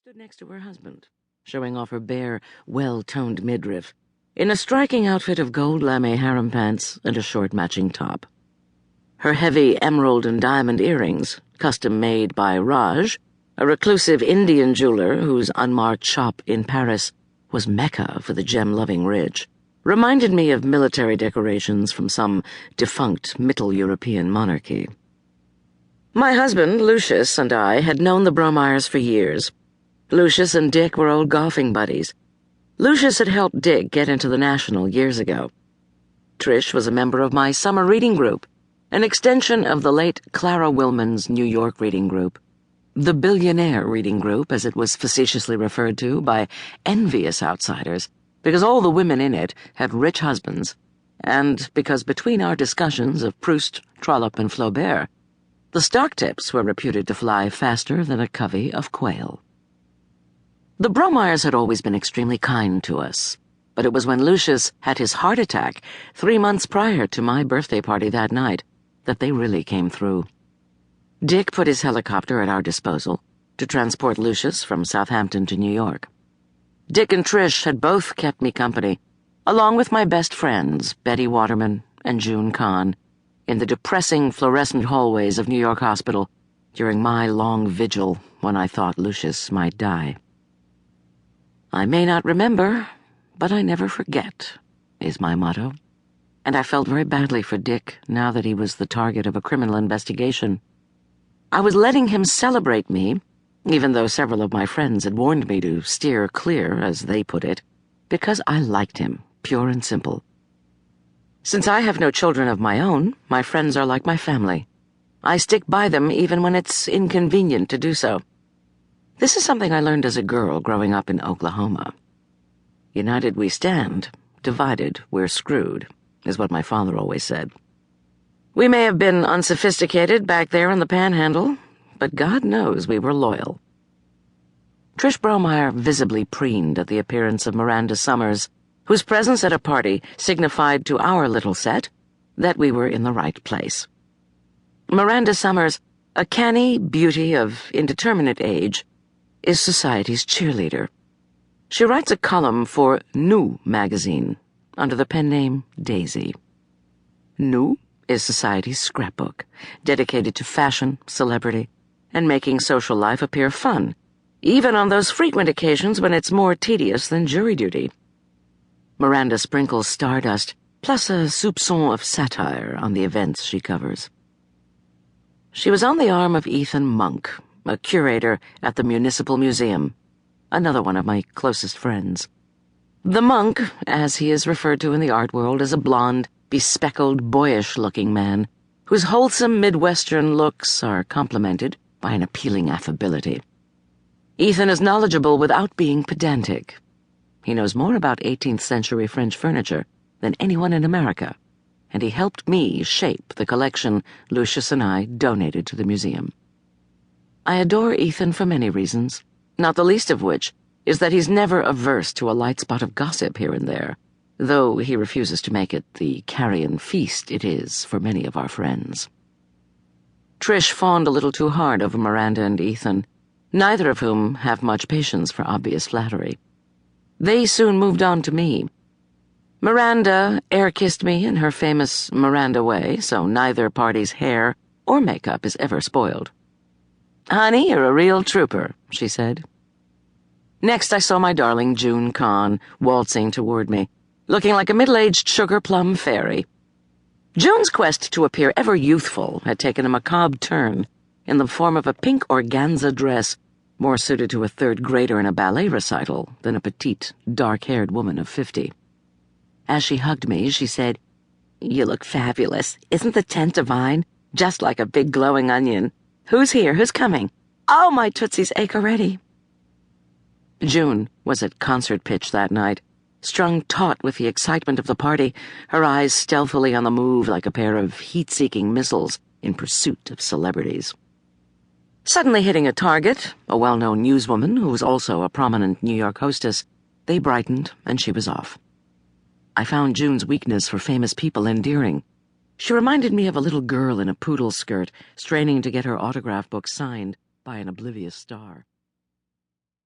stood next to her husband, showing off her bare, well-toned midriff, in a striking outfit of gold lame harem pants and a short matching top. Her heavy emerald and diamond earrings, custom-made by Raj, a reclusive Indian jeweler whose unmarked shop in Paris was Mecca for the gem-loving rich, reminded me of military decorations from some defunct Middle European monarchy. My husband, Lucius, and I had known the Bromeyers for years. Lucius and Dick were old golfing buddies. Lucius had helped Dick get into the National years ago. Trish was a member of my summer reading group, an extension of the late Clara Willman's New York reading group. The billionaire reading group, as it was facetiously referred to by envious outsiders, because all the women in it had rich husbands, and because between our discussions of Proust, Trollope, and Flaubert, the stock tips were reputed to fly faster than a covey of quail. The Bromeyers had always been extremely kind to us, but it was when Lucius had his heart attack 3 months prior to my birthday party that night that they really came through. Dick put his helicopter at our disposal to transport Lucius from Southampton to New York. Dick and Trish had both kept me company, along with my best friends, Betty Waterman and June Kahn, in the depressing fluorescent hallways of New York Hospital during my long vigil when I thought Lucius might die. I may not remember, but I never forget, is my motto, and I felt very badly for Dick now that he was the target of a criminal investigation. I was letting him celebrate me, even though several of my friends had warned me to steer clear, as they put it, because I liked him, pure and simple. Since I have no children of my own, my friends are like my family. I stick by them even when it's inconvenient to do so. This is something I learned as a girl growing up in Oklahoma. United we stand, divided we're screwed, is what my father always said. We may have been unsophisticated back there in the Panhandle, but God knows we were loyal. Trish Bromeyer visibly preened at the appearance of Miranda Summers, whose presence at a party signified to our little set that we were in the right place. Miranda Summers, a canny beauty of indeterminate age, is society's cheerleader. She writes a column for New magazine under the pen name Daisy. New is society's scrapbook, dedicated to fashion, celebrity, and making social life appear fun, even on those frequent occasions when it's more tedious than jury duty. Miranda sprinkles stardust, plus a soupçon of satire on the events she covers. She was on the arm of Ethan Monk, a curator at the Municipal Museum, another one of my closest friends. The monk, as he is referred to in the art world, is a blonde, bespectacled, boyish-looking man whose wholesome Midwestern looks are complemented by an appealing affability. Ethan is knowledgeable without being pedantic. He knows more about 18th century French furniture than anyone in America, and he helped me shape the collection Lucius and I donated to the museum. I adore Ethan for many reasons, not the least of which is that he's never averse to a light spot of gossip here and there, though he refuses to make it the carrion feast it is for many of our friends. Trish fawned a little too hard over Miranda and Ethan, neither of whom have much patience for obvious flattery. They soon moved on to me. Miranda air-kissed me in her famous Miranda way, so neither party's hair or makeup is ever spoiled. "Honey, you're a real trooper," she said. Next I saw my darling June Kahn waltzing toward me, looking like a middle-aged sugar-plum fairy. June's quest to appear ever youthful had taken a macabre turn in the form of a pink organza dress more suited to a third grader in a ballet recital than a petite, dark-haired woman of 50. As she hugged me, she said, "You look fabulous. Isn't the tent divine? Just like a big glowing onion. Who's here? Who's coming? Oh, my tootsies ache already." June was at concert pitch that night, strung taut with the excitement of the party, her eyes stealthily on the move like a pair of heat-seeking missiles in pursuit of celebrities. Suddenly hitting a target, a well-known newswoman who was also a prominent New York hostess, they brightened and she was off. I found June's weakness for famous people endearing. She reminded me of a little girl in a poodle skirt straining to get her autograph book signed by an oblivious star.